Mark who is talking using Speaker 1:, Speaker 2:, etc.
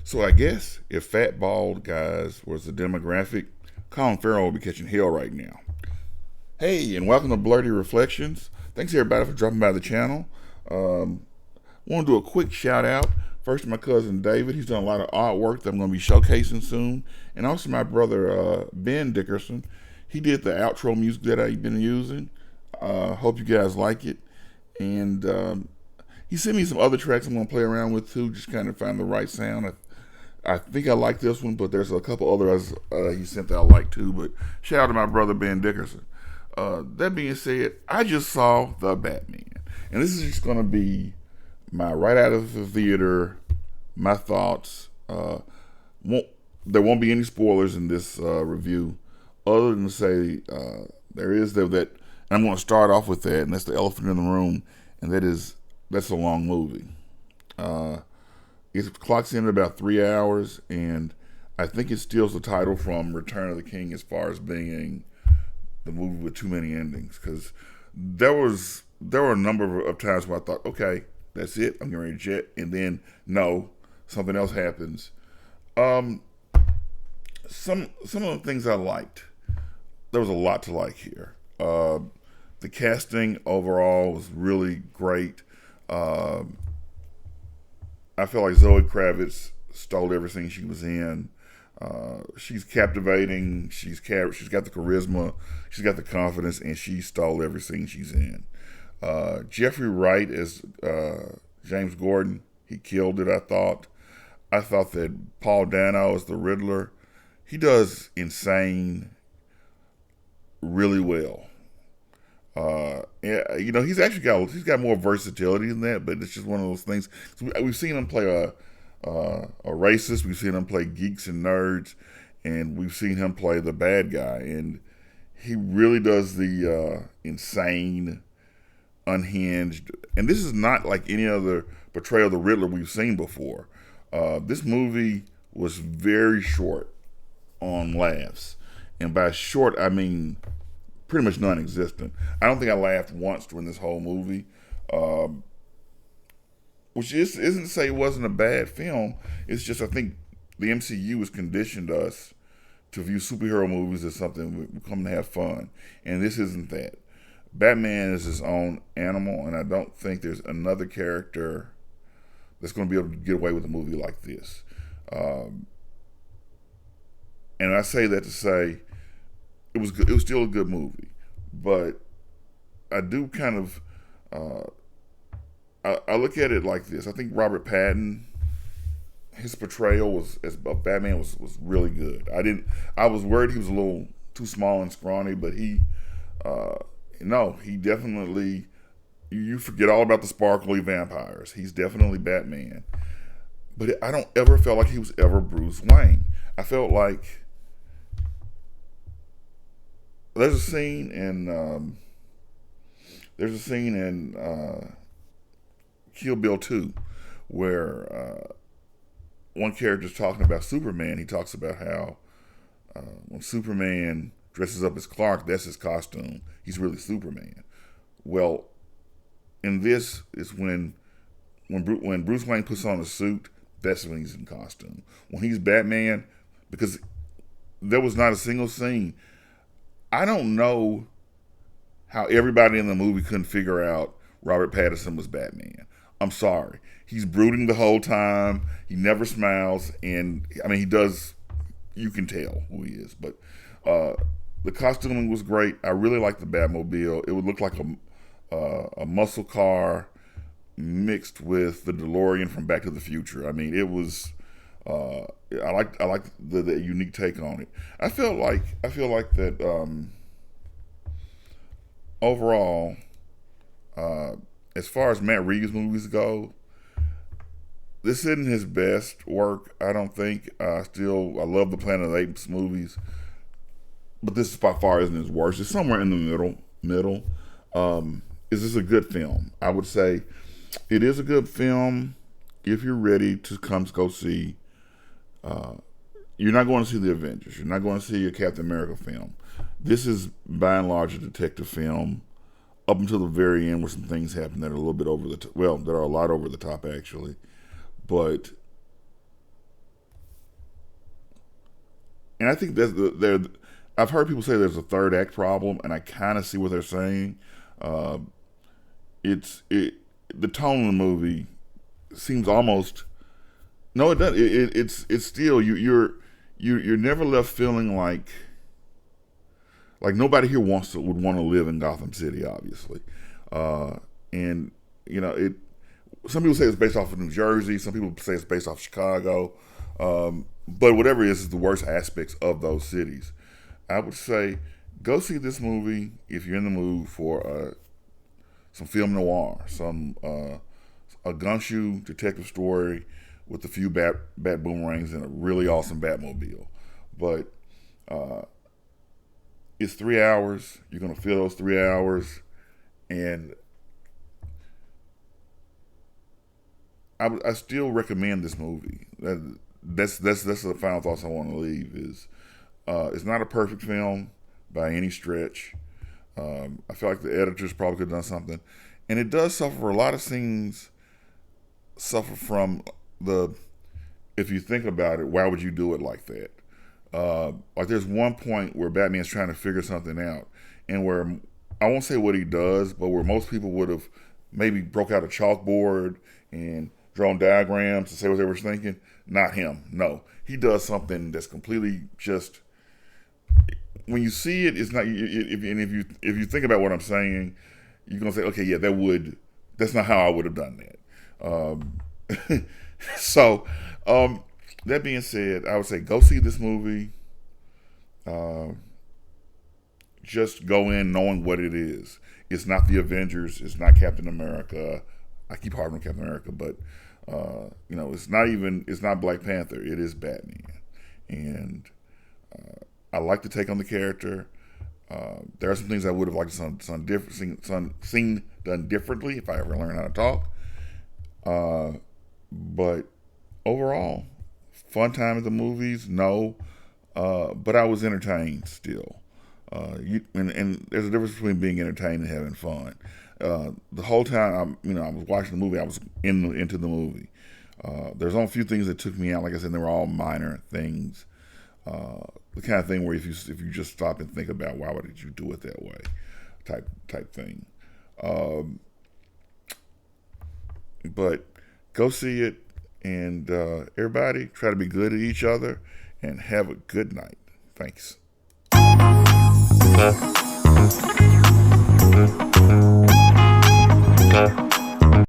Speaker 1: So I guess if fat bald guys was the demographic, Colin Farrell would be catching hell right now. Hey, and welcome to Blurty Reflections. Thanks everybody for dropping by the channel. Want to do a quick shout out first to my cousin David. He's done a lot of artwork that I'm going to be showcasing soon, and also my brother Ben Dickerson. He did the outro music that I've been using. Hope you guys like it, and he sent me some other tracks I'm going to play around with too, just kind of find the right sound. I think I like this one, but there's a couple others he sent that I like too. But shout out to my brother Ben Dickerson. That being said, I just saw The Batman, and this is just going to be my right out of the theater, my thoughts. There won't be any spoilers in this review, other than to say there is that. And I'm going to start off with that, and that's the elephant in the room, and that's a long movie. It clocks in at about 3 hours, and I think it steals the title from Return of the King as far as being the movie with too many endings. Because there were a number of times where I thought, okay, that's it, I'm getting ready to jet, and then no, something else happens. Some of the things I liked, there was a lot to like here. The casting overall was really great. I feel like Zoe Kravitz stole everything she was in. She's captivating. She's got the charisma. She's got the confidence, and she stole everything she's in. Jeffrey Wright as James Gordon, he killed it. I thought that Paul Dano as the Riddler, he does insane really well. Yeah, he's actually got more versatility than that, but it's just one of those things. We've seen him play a racist, we've seen him play geeks and nerds, and we've seen him play the bad guy, and he really does the insane, unhinged. And this is not like any other portrayal of the Riddler we've seen before. This movie was very short on laughs, and by short I mean pretty much non-existent. I don't think I laughed once during this whole movie, which isn't to say it wasn't a bad film. It's just I think the MCU has conditioned us to view superhero movies as something we come to have fun, and this isn't that. Batman is his own animal, and I don't think there's another character that's going to be able to get away with a movie like this. And I say that to say it was good. It was still a good movie, but I do kind of I look at it like this. I think Robert Pattinson, his portrayal of Batman was really good. I was worried he was a little too small and scrawny, but he definitely, you forget all about the sparkly vampires. He's definitely Batman, but I don't ever feel like he was ever Bruce Wayne. I felt like there's a scene in Kill Bill 2 where one character's talking about Superman. He talks about how when Superman dresses up as Clark, that's his costume. He's really Superman. Well, in this is when Bruce Wayne puts on a suit, that's when he's in costume. When he's Batman, because there was not a single scene. I don't know how everybody in the movie couldn't figure out Robert Pattinson was Batman. I'm sorry. He's brooding the whole time. He never smiles. And, I mean, he does, you can tell who he is. But the costuming was great. I really liked the Batmobile. It would look like a muscle car mixed with the DeLorean from Back to the Future. I mean, it was... I like the unique take on it. I feel like that overall, as far as Matt Reeves movies go, this isn't his best work. I don't think. I love the Planet of the Apes movies, but this by far isn't his worst. It's somewhere in the middle. Is this a good film? I would say it is a good film if you're ready to come go see. You're not going to see the Avengers. You're not going to see a Captain America film. This is by and large a detective film, up until the very end, where some things happen that are a little bit over the top. Well, that are a lot over the top actually. But and I think that there. I've heard people say there's a third act problem, and I kind of see what they're saying. Uh, it the tone of the movie seems almost no, it doesn't. It's still you're never left feeling like nobody here would want to live in Gotham City, obviously, and you know it. Some people say it's based off of New Jersey. Some people say it's based off Chicago. But whatever it is the worst aspects of those cities. I would say go see this movie if you're in the mood for some film noir, some a gumshoe detective story with a few bat boomerangs and a really awesome Batmobile. But it's 3 hours. You're gonna feel those 3 hours, and I still recommend this movie. That's the final thoughts I want to leave. Is it's not a perfect film by any stretch. I feel like the editors probably could have done something, and it does suffer. A lot of scenes suffer from the. If you think about it, why would you do it like that? Like there's one point where Batman's trying to figure something out, and where I won't say what he does, but where most people would have maybe broke out a chalkboard and drawn diagrams to say what they were thinking. Not him. No, he does something that's completely just. When you see it, it's not. If you think about what I'm saying, you're gonna say, okay, yeah, that's not how I would have done that. So, that being said, I would say go see this movie. Just go in knowing what it is. It's not the Avengers. It's not Captain America. I keep harping on Captain America, but it's not Black Panther. It is Batman, and I like to take on the character. There are some things I would have liked seen done differently if I ever learned how to talk. But overall, fun time at the movies. No, but I was entertained still. And there's a difference between being entertained and having fun. The whole time I was watching the movie, I was into the movie. There's only a few things that took me out. Like I said, they were all minor things. The kind of thing where if you just stop and think about why would you do it that way, type thing. But go see it, and everybody try to be good at each other and have a good night. Thanks.